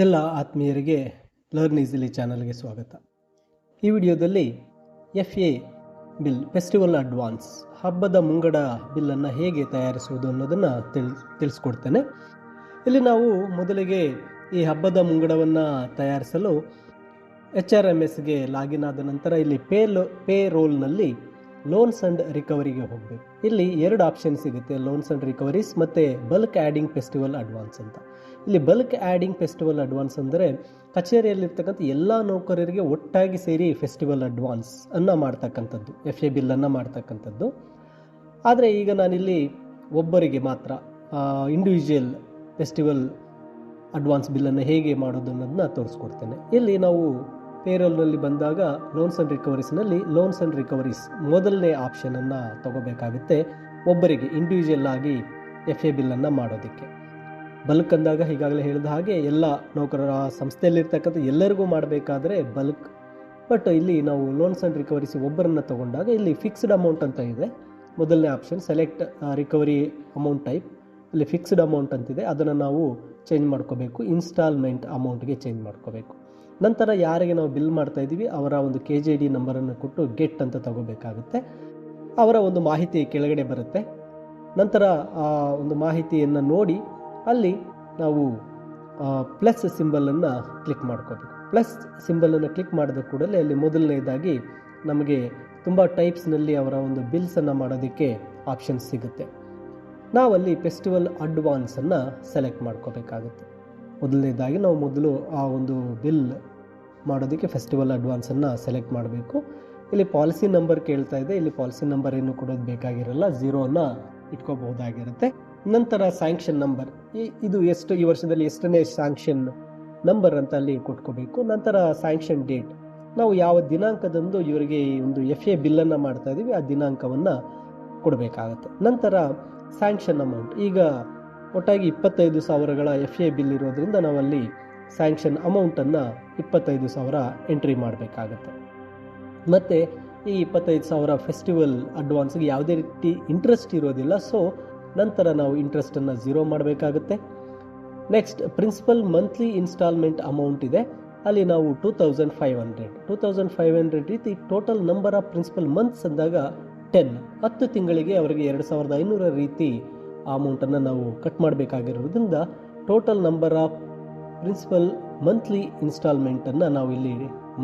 ಎಲ್ಲ ಆತ್ಮೀಯರಿಗೆ learn easily ಚಾನಲ್ಗೆ ಸ್ವಾಗತ. ಈ ವಿಡಿಯೋದಲ್ಲಿ FA ಬಿಲ್ ಫೆಸ್ಟಿವಲ್ ಅಡ್ವಾನ್ಸ್ ಹಬ್ಬದ ಮುಂಗಡ ಬಿಲ್ಲನ್ನು ಹೇಗೆ ತಯಾರಿಸುವುದು ಅನ್ನೋದನ್ನು ತಿಳಿಸ್ಕೊಡ್ತೇನೆ. ಇಲ್ಲಿ ನಾವು ಮೊದಲಿಗೆ ಈ ಹಬ್ಬದ ಮುಂಗಡವನ್ನು ತಯಾರಿಸಲು HRMSಗೆ ಲಾಗಿನ್ ಆದ ನಂತರ ಇಲ್ಲಿ ಪೇ ರೋಲ್ನಲ್ಲಿ ಲೋನ್ಸ್ ಆ್ಯಂಡ್ ರಿಕವರಿಗೆ ಹೋಗಬೇಕು. ಇಲ್ಲಿ ಎರಡು ಆಪ್ಷನ್ ಸಿಗುತ್ತೆ, ಲೋನ್ಸ್ ಆ್ಯಂಡ್ ರಿಕವರೀಸ್ ಮತ್ತು ಬಲ್ಕ್ ಆ್ಯಡಿಂಗ್ ಫೆಸ್ಟಿವಲ್ ಅಡ್ವಾನ್ಸ್ ಅಂತ. ಇಲ್ಲಿ ಬಲ್ಕ್ ಆ್ಯಡಿಂಗ್ ಫೆಸ್ಟಿವಲ್ ಅಡ್ವಾನ್ಸ್ ಅಂದರೆ ಕಚೇರಿಯಲ್ಲಿರ್ತಕ್ಕಂಥ ಎಲ್ಲ ನೌಕರರಿಗೆ ಒಟ್ಟಾಗಿ ಸೇರಿ ಫೆಸ್ಟಿವಲ್ ಅಡ್ವಾನ್ಸ್ ಅನ್ನು ಮಾಡ್ತಕ್ಕಂಥದ್ದು, FA ಬಿಲ್ಲನ್ನು ಮಾಡ್ತಕ್ಕಂಥದ್ದು. ಆದರೆ ಈಗ ನಾನಿಲ್ಲಿ ಒಬ್ಬರಿಗೆ ಮಾತ್ರ ಇಂಡಿವಿಜುವಲ್ ಫೆಸ್ಟಿವಲ್ ಅಡ್ವಾನ್ಸ್ ಬಿಲ್ಲನ್ನು ಹೇಗೆ ಮಾಡೋದು ಅನ್ನೋದನ್ನ ತೋರಿಸ್ಕೊಡ್ತೇನೆ. ಇಲ್ಲಿ ನಾವು ಪೇರೋಲ್ನಲ್ಲಿ ಬಂದಾಗ loans and ರಿಕವರೀಸ್ನಲ್ಲಿ loans and recoveries ಮೊದಲನೇ ಆಪ್ಷನನ್ನು ತಗೋಬೇಕಾಗುತ್ತೆ ಒಬ್ಬರಿಗೆ ಇಂಡಿವಿಜುವಲ್ ಆಗಿ FA ಬಿಲ್ಲನ್ನು ಮಾಡೋದಕ್ಕೆ. ಬಲ್ಕ್ ಅಂದಾಗ ಈಗಾಗಲೇ ಹೇಳಿದ ಹಾಗೆ ಎಲ್ಲ ನೌಕರರ ಸಂಸ್ಥೆಯಲ್ಲಿರ್ತಕ್ಕಂಥ ಎಲ್ಲರಿಗೂ ಮಾಡಬೇಕಾದ್ರೆ ಬಲ್ಕ್. ಬಟ್ ಇಲ್ಲಿ ನಾವು ಲೋನ್ಸ್ ಆ್ಯಂಡ್ ರಿಕವರೀಸ್ ಒಬ್ಬರನ್ನು ತಗೊಂಡಾಗ ಇಲ್ಲಿ ಫಿಕ್ಸ್ಡ್ ಅಮೌಂಟ್ ಅಂತ ಇದೆ. ಮೊದಲನೇ option select recovery amount type, ಇಲ್ಲಿ ಫಿಕ್ಸ್ಡ್ ಅಮೌಂಟ್ ಅಂತಿದೆ, ಅದನ್ನು ನಾವು ಚೇಂಜ್ ಮಾಡ್ಕೋಬೇಕು, ಇನ್ಸ್ಟಾಲ್ಮೆಂಟ್ ಅಮೌಂಟ್ಗೆ ಚೇಂಜ್ ಮಾಡ್ಕೋಬೇಕು. ನಂತರ ಯಾರಿಗೆ ನಾವು ಬಿಲ್ ಮಾಡ್ತಾ ಇದ್ದೀವಿ ಅವರ ಒಂದು KJD ನಂಬರನ್ನು ಕೊಟ್ಟು ಗೆಟ್ ಅಂತ ತಗೋಬೇಕಾಗುತ್ತೆ. ಅವರ ಒಂದು ಮಾಹಿತಿ ಕೆಳಗಡೆ ಬರುತ್ತೆ. ನಂತರ ಆ ಒಂದು ಮಾಹಿತಿಯನ್ನು ನೋಡಿ ಅಲ್ಲಿ ನಾವು ಪ್ಲಸ್ ಸಿಂಬಲನ್ನು ಕ್ಲಿಕ್ ಮಾಡ್ಕೋಬೇಕು. ಪ್ಲಸ್ ಸಿಂಬಲನ್ನು ಕ್ಲಿಕ್ ಮಾಡಿದ ಕೂಡಲೇ ಅಲ್ಲಿ ಮೊದಲನೇದಾಗಿ ನಮಗೆ ತುಂಬ ಟೈಪ್ಸ್ನಲ್ಲಿ ಅವರ ಒಂದು ಬಿಲ್ಸನ್ನು ಮಾಡೋದಕ್ಕೆ ಆಪ್ಷನ್ಸ್ ಸಿಗುತ್ತೆ. ನಾವಲ್ಲಿ ಫೆಸ್ಟಿವಲ್ ಅಡ್ವಾನ್ಸನ್ನು ಸೆಲೆಕ್ಟ್ ಮಾಡ್ಕೋಬೇಕಾಗುತ್ತೆ. ಮೊದಲನೇದಾಗಿ ನಾವು ಮೊದಲು ಆ ಒಂದು ಬಿಲ್ ಮಾಡೋದಕ್ಕೆ ಫೆಸ್ಟಿವಲ್ ಅಡ್ವಾನ್ಸನ್ನು ಸೆಲೆಕ್ಟ್ ಮಾಡಬೇಕು. ಇಲ್ಲಿ ಪಾಲಿಸಿ ನಂಬರ್ ಕೇಳ್ತಾ ಇದೆ, ಇಲ್ಲಿ ಪಾಲಿಸಿ ನಂಬರ್ ಏನು ಕೊಡೋದು ಬೇಕಾಗಿರಲ್ಲ, 0ನ ಇಟ್ಕೋಬಹುದಾಗಿರುತ್ತೆ. ನಂತರ ಸ್ಯಾಂಕ್ಷನ್ ನಂಬರ್, ಇದು ಎಷ್ಟು ಈ ವರ್ಷದಲ್ಲಿ ಎಷ್ಟನೇ ಸ್ಯಾಂಕ್ಷನ್ ನಂಬರ್ ಅಂತ ಅಲ್ಲಿ ಕೊಟ್ಕೋಬೇಕು. ನಂತರ ಸ್ಯಾಂಕ್ಷನ್ ಡೇಟ್, ನಾವು ಯಾವ ದಿನಾಂಕದಂದು ಇವರಿಗೆ ಈ ಒಂದು FA ಬಿಲ್ಲನ್ನು ಮಾಡ್ತಾ ಇದ್ದೀವಿ ಆ ದಿನಾಂಕವನ್ನು ಕೊಡಬೇಕಾಗತ್ತೆ. ನಂತರ ಸ್ಯಾಂಕ್ಷನ್ ಅಮೌಂಟ್, ಈಗ ಒಟ್ಟಾಗಿ 25,000ಗಳ FA ಬಿಲ್ ಇರೋದ್ರಿಂದ ನಾವಲ್ಲಿ ಸ್ಯಾಂಕ್ಷನ್ ಅಮೌಂಟನ್ನು 25,000 ಎಂಟ್ರಿ ಮಾಡಬೇಕಾಗತ್ತೆ. ಮತ್ತು ಈ 25,000 ಫೆಸ್ಟಿವಲ್ ಅಡ್ವಾನ್ಸ್ಗೆ ಯಾವುದೇ ರೀತಿ ಇಂಟ್ರೆಸ್ಟ್ ಇರೋದಿಲ್ಲ, ಸೊ ನಂತರ ನಾವು ಇಂಟ್ರೆಸ್ಟನ್ನು 0 ಮಾಡಬೇಕಾಗುತ್ತೆ. Next principal monthly instalment amount ಇದೆ, ಅಲ್ಲಿ ನಾವು 2,500 ರೀತಿ total number of principal months ಅಂದಾಗ 10 ತಿಂಗಳಿಗೆ ಅವರಿಗೆ 2,500 ರೀತಿ ಆ ಅಮೌಂಟನ್ನು ನಾವು ಕಟ್ ಮಾಡಬೇಕಾಗಿರೋದ್ರಿಂದ total number of principal monthly ಇನ್ಸ್ಟಾಲ್ಮೆಂಟನ್ನು ನಾವು ಇಲ್ಲಿ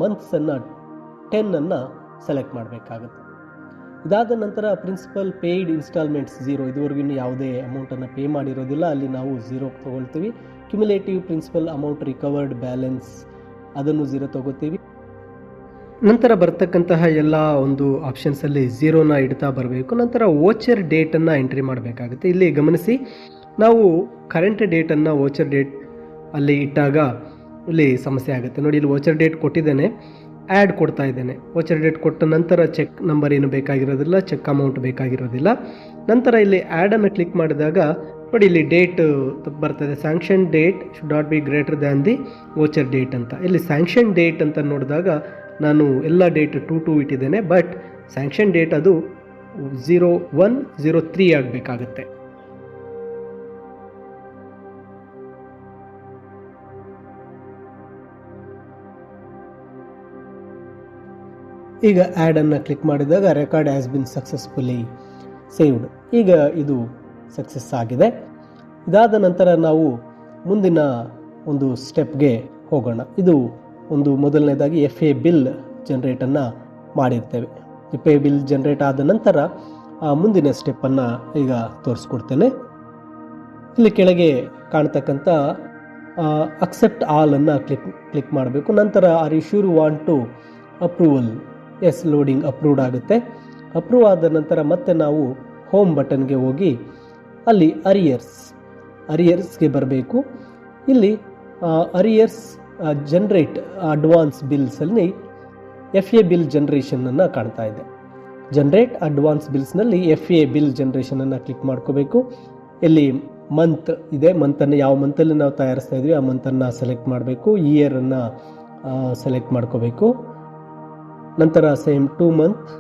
ಮಂತ್ಸನ್ನು 10 ಸೆಲೆಕ್ಟ್ ಮಾಡಬೇಕಾಗುತ್ತೆ. ಇದಾದ ನಂತರ ಪ್ರಿನ್ಸಿಪಲ್ ಪೇಯ್ಡ್ ಇನ್ಸ್ಟಾಲ್ಮೆಂಟ್ಸ್ 0, ಇದುವರೆಗೂ ಇನ್ನು ಯಾವುದೇ ಅಮೌಂಟನ್ನು ಪೇ ಮಾಡಿರೋದಿಲ್ಲ, ಅಲ್ಲಿ ನಾವು 0 ತೊಗೊಳ್ತೀವಿ. Cumulative principal amount recovered balance ಅದನ್ನು 0 ತೊಗೋತೀವಿ. ನಂತರ ಬರ್ತಕ್ಕಂತಹ ಎಲ್ಲ ಒಂದು ಆಪ್ಷನ್ಸಲ್ಲಿ 0ನ ಇಡ್ತಾ ಬರಬೇಕು. ನಂತರ ವೋಚರ್ ಡೇಟನ್ನು ಎಂಟ್ರಿ ಮಾಡಬೇಕಾಗುತ್ತೆ. ಇಲ್ಲಿ ಗಮನಿಸಿ, ನಾವು ಕರೆಂಟ್ ಡೇಟನ್ನು ವೋಚರ್ ಡೇಟ್ ಅಲ್ಲಿ ಇಟ್ಟಾಗ ಇಲ್ಲಿ ಸಮಸ್ಯೆ ಆಗುತ್ತೆ. ನೋಡಿ, ಇಲ್ಲಿ ವೋಚರ್ ಡೇಟ್ ಕೊಟ್ಟಿದ್ದೇನೆ, ಆ್ಯಡ್ ಕೊಡ್ತಾ ಇದ್ದೇನೆ. ವೋಚರ್ ಡೇಟ್ ಕೊಟ್ಟ ನಂತರ ಚೆಕ್ ನಂಬರ್ ಏನು ಬೇಕಾಗಿರೋದಿಲ್ಲ, ಚೆಕ್ ಅಮೌಂಟ್ ಬೇಕಾಗಿರೋದಿಲ್ಲ. ನಂತರ ಇಲ್ಲಿ ಆ್ಯಡನ್ನು ಕ್ಲಿಕ್ ಮಾಡಿದಾಗ ನೋಡಿ, ಇಲ್ಲಿ ಡೇಟ್ ಬರ್ತದೆ, sanction date should not be greater than the voucher date ಅಂತ. ಇಲ್ಲಿ ಸ್ಯಾಂಕ್ಷನ್ ಡೇಟ್ ಅಂತ ನೋಡಿದಾಗ ನಾನು ಎಲ್ಲ ಡೇಟ್ 2 ಇಟ್ಟಿದ್ದೇನೆ, ಬಟ್ ಸ್ಯಾಂಕ್ಷನ್ ಡೇಟ್ ಅದು 0103 ಆಗಬೇಕಾಗುತ್ತೆ. ಈಗ ಆ್ಯಡನ್ನು ಕ್ಲಿಕ್ ಮಾಡಿದಾಗ record has been successfully saved, ಈಗ ಇದು ಸಕ್ಸಸ್ ಆಗಿದೆ. ಇದಾದ ನಂತರ ನಾವು ಮುಂದಿನ ಒಂದು ಸ್ಟೆಪ್ಗೆ ಹೋಗೋಣ. ಇದು ಒಂದು ಮೊದಲನೇದಾಗಿ FA ಬಿಲ್ ಜನ್ರೇಟನ್ನು ಮಾಡಿರ್ತೇವೆ. FA ಬಿಲ್ ಜನ್ರೇಟ್ ಆದ ನಂತರ ಮುಂದಿನ ಸ್ಟೆಪ್ಪನ್ನು ಈಗ ತೋರಿಸ್ಕೊಡ್ತೇನೆ. ಇಲ್ಲಿ ಕೆಳಗೆ ಕಾಣ್ತಕ್ಕಂಥ ಅಕ್ಸೆಪ್ಟ್ ಆಲ್ ಅನ್ನು ಕ್ಲಿಕ್ ಮಾಡಬೇಕು. ನಂತರ are you sure want to approval, yes, loading approved ಆಗುತ್ತೆ. ಅಪ್ರೂವ್ ಆದ ನಂತರ ಮತ್ತೆ ನಾವು ಹೋಮ್ ಬಟನ್ಗೆ ಹೋಗಿ ಅಲ್ಲಿ ಅರಿಯರ್ಸ್ಗೆ ಬರಬೇಕು. ಇಲ್ಲಿ ಅರಿಯರ್ಸ್ ಜನರೇಟ್ ಅಡ್ವಾನ್ಸ್ ಬಿಲ್ಸಲ್ಲಿ FA ಬಿಲ್ ಜನ್ರೇಷನನ್ನು ಕಾಣ್ತಾ ಇದೆ. ಜನರೇಟ್ ಅಡ್ವಾನ್ಸ್ ಬಿಲ್ಸ್ನಲ್ಲಿ FA ಬಿಲ್ ಜನ್ರೇಷನನ್ನು ಕ್ಲಿಕ್ ಮಾಡ್ಕೋಬೇಕು. ಇಲ್ಲಿ ಮಂತ್ ಇದೆ, ಮಂತನ್ನು ಯಾವ ಮಂತಲ್ಲಿ ನಾವು ತಯಾರಿಸ್ತಾ ಇದ್ವಿ ಆ ಮಂತನ್ನು ಸೆಲೆಕ್ಟ್ ಮಾಡಬೇಕು. ಇಯರನ್ನು ಸೆಲೆಕ್ಟ್ ಮಾಡ್ಕೋಬೇಕು. ನಂತರ ಸೇಮ್ 2 ಮಂತ್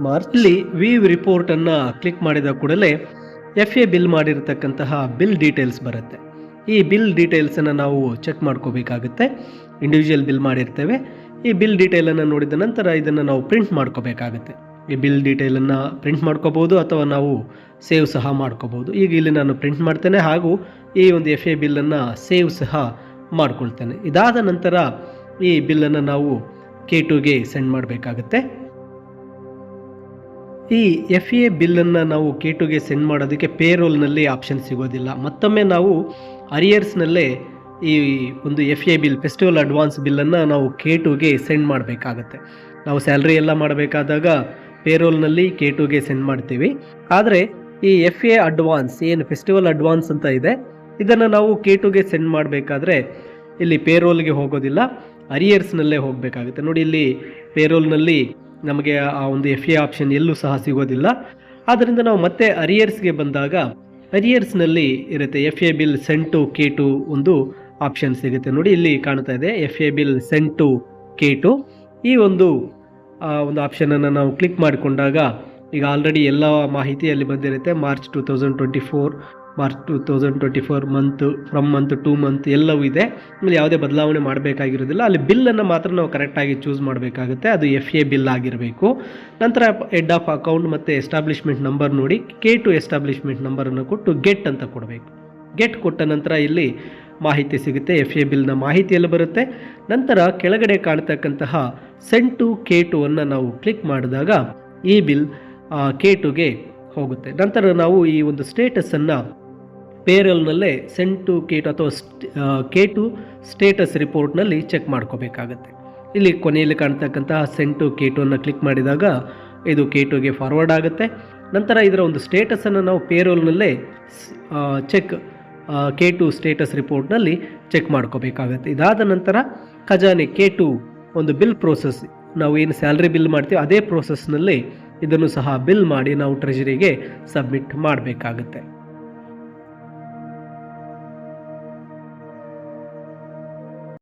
ಮಾರ್ಚ್. ಇಲ್ಲಿ ವ್ಯೂ ರಿಪೋರ್ಟನ್ನು ಕ್ಲಿಕ್ ಮಾಡಿದ ಕೂಡಲೇ FA ಬಿಲ್ ಮಾಡಿರತಕ್ಕಂತಹ ಬಿಲ್ ಡೀಟೇಲ್ಸ್ ಬರುತ್ತೆ. ಈ ಬಿಲ್ ಡೀಟೇಲ್ಸನ್ನು ನಾವು ಚೆಕ್ ಮಾಡ್ಕೋಬೇಕಾಗುತ್ತೆ. ಇಂಡಿವಿಜುವಲ್ ಬಿಲ್ ಮಾಡಿರ್ತೇವೆ. ಈ ಬಿಲ್ ಡೀಟೇಲನ್ನು ನೋಡಿದ ನಂತರ ಇದನ್ನು ನಾವು ಪ್ರಿಂಟ್ ಮಾಡ್ಕೋಬೇಕಾಗುತ್ತೆ. ಈ ಬಿಲ್ ಡೀಟೇಲನ್ನು ಪ್ರಿಂಟ್ ಮಾಡ್ಕೋಬೋದು ಅಥವಾ ನಾವು ಸೇವ್ ಸಹ ಮಾಡ್ಕೋಬೋದು. ಈಗ ಇಲ್ಲಿ ನಾನು ಪ್ರಿಂಟ್ ಮಾಡ್ತೇನೆ ಹಾಗೂ ಈ ಒಂದು FA ಬಿಲ್ಲನ್ನು ಸೇವ್ ಸಹ ಮಾಡ್ಕೊಳ್ತೇನೆ. ಇದಾದ ನಂತರ ಈ ಬಿಲ್ಲನ್ನು ನಾವು K2ಗೆ ಸೆಂಡ್ ಮಾಡಬೇಕಾಗುತ್ತೆ. ಈ FA ಬಿಲ್ಲನ್ನು ನಾವು K2ಗೆ ಸೆಂಡ್ ಮಾಡೋದಕ್ಕೆ ಪೇರೋಲ್ನಲ್ಲಿ ಆಪ್ಷನ್ ಸಿಗೋದಿಲ್ಲ. ಮತ್ತೊಮ್ಮೆ ನಾವು ಅರಿಯರ್ಸ್ನಲ್ಲೇ ಈ ಒಂದು FA ಬಿಲ್, ಫೆಸ್ಟಿವಲ್ ಅಡ್ವಾನ್ಸ್ ಬಿಲ್ಲನ್ನು ನಾವು K2ಗೆ ಸೆಂಡ್ ಮಾಡಬೇಕಾಗತ್ತೆ. ನಾವು ಸ್ಯಾಲ್ರಿ ಎಲ್ಲ ಮಾಡಬೇಕಾದಾಗ ಪೇರೋಲ್ನಲ್ಲಿ K2ಗೆ ಸೆಂಡ್ ಮಾಡ್ತೀವಿ. ಆದರೆ ಈ FA ಅಡ್ವಾನ್ಸ್ ಏನು ಫೆಸ್ಟಿವಲ್ ಅಡ್ವಾನ್ಸ್ ಅಂತ ಇದೆ, ಇದನ್ನು ನಾವು K2ಗೆ ಸೆಂಡ್ ಮಾಡಬೇಕಾದ್ರೆ ಇಲ್ಲಿ ಪೇರೋಲ್ಗೆ ಹೋಗೋದಿಲ್ಲ, ಅರಿಯರ್ಸ್ನಲ್ಲೇ ಹೋಗಬೇಕಾಗುತ್ತೆ. ನೋಡಿ, ಇಲ್ಲಿ ಪೇರೋಲ್ನಲ್ಲಿ ನಮಗೆ ಆ ಒಂದು FA ಆಪ್ಷನ್ ಎಲ್ಲೂ ಸಹ ಸಿಗೋದಿಲ್ಲ. ಆದ್ದರಿಂದ ನಾವು ಮತ್ತೆ ಅರಿಯರ್ಸ್ಗೆ ಬಂದಾಗ ಅರಿಯರ್ಸ್ನಲ್ಲಿ ಇರುತ್ತೆ FA bill send to K2 ಒಂದು ಆಪ್ಷನ್ ಸಿಗುತ್ತೆ. ನೋಡಿ, ಇಲ್ಲಿ ಕಾಣ್ತಾ ಇದೆ FA bill send to K2. ಈ ಒಂದು ಆಪ್ಷನನ್ನು ನಾವು ಕ್ಲಿಕ್ ಮಾಡಿಕೊಂಡಾಗ ಈಗ ಆಲ್ರೆಡಿ ಎಲ್ಲ ಮಾಹಿತಿಯಲ್ಲಿ ಬಂದಿರುತ್ತೆ. ಮಾರ್ಚ್ 2024 ಮಂತ್ ಟು ಮಂತ್ ಎಲ್ಲವೂ ಇದೆ. ಇಲ್ಲಿ ಯಾವುದೇ ಬದಲಾವಣೆ ಮಾಡಬೇಕಾಗಿರೋದಿಲ್ಲ. ಅಲ್ಲಿ ಬಿಲ್ಲನ್ನು ಮಾತ್ರ ನಾವು ಕರೆಕ್ಟಾಗಿ ಚೂಸ್ ಮಾಡಬೇಕಾಗುತ್ತೆ. ಅದು FA ಬಿಲ್ ಆಗಿರಬೇಕು. ನಂತರ ಹೆಡ್ ಆಫ್ ಅಕೌಂಟ್ ಮತ್ತು ಎಸ್ಟಾಬ್ಲಿಷ್ಮೆಂಟ್ ನಂಬರ್ ನೋಡಿ K2 ಎಸ್ಟಾಬ್ಲಿಷ್ಮೆಂಟ್ ನಂಬರನ್ನು ಕೊಟ್ಟು ಗೆಟ್ ಅಂತ ಕೊಡಬೇಕು. ಗೆಟ್ ಕೊಟ್ಟ ನಂತರ ಇಲ್ಲಿ ಮಾಹಿತಿ ಸಿಗುತ್ತೆ. FA ಬಿಲ್ನ ಮಾಹಿತಿಯಲ್ಲಿ ಬರುತ್ತೆ. ನಂತರ ಕೆಳಗಡೆ ಕಾಣ್ತಕ್ಕಂತಹ ಸೆಂಡ್ ಟು K2 ಅನ್ನು ನಾವು ಕ್ಲಿಕ್ ಮಾಡಿದಾಗ ಈ ಬಿಲ್ K2ಗೆ ಹೋಗುತ್ತೆ. ನಂತರ ನಾವು ಈ ಒಂದು ಸ್ಟೇಟಸನ್ನು ಪೇರೋಲ್ನಲ್ಲೇ ಸೆಂಡ್ ಟು K2 ಅಥವಾ K2 ಸ್ಟೇಟಸ್ ರಿಪೋರ್ಟ್ನಲ್ಲಿ ಚೆಕ್ ಮಾಡ್ಕೋಬೇಕಾಗತ್ತೆ. ಇಲ್ಲಿ ಕೊನೆಯಲ್ಲಿ ಕಾಣ್ತಕ್ಕಂತಹ ಸೆಂಡ್ ಟು K2 ಅನ್ನು ಕ್ಲಿಕ್ ಮಾಡಿದಾಗ ಇದು K2ಗೆ ಫಾರ್ವರ್ಡ್ ಆಗುತ್ತೆ. ನಂತರ ಇದರ ಒಂದು ಸ್ಟೇಟಸನ್ನು ನಾವು ಪೇರೋಲ್ನಲ್ಲೇ K2 ಸ್ಟೇಟಸ್ ರಿಪೋರ್ಟ್ನಲ್ಲಿ ಚೆಕ್ ಮಾಡ್ಕೋಬೇಕಾಗತ್ತೆ. ಇದಾದ ನಂತರ ಖಜಾನೆ K2 ಒಂದು ಬಿಲ್ ಪ್ರೋಸೆಸ್, ನಾವು ಏನು ಸ್ಯಾಲ್ರಿ ಬಿಲ್ ಮಾಡ್ತೀವಿ ಅದೇ ಪ್ರೋಸೆಸ್ನಲ್ಲಿ ಇದನ್ನು ಸಹ ಬಿಲ್ ಮಾಡಿ ನಾವು ಟ್ರೆಜರಿಗೆ ಸಬ್ಮಿಟ್ ಮಾಡಬೇಕಾಗುತ್ತೆ.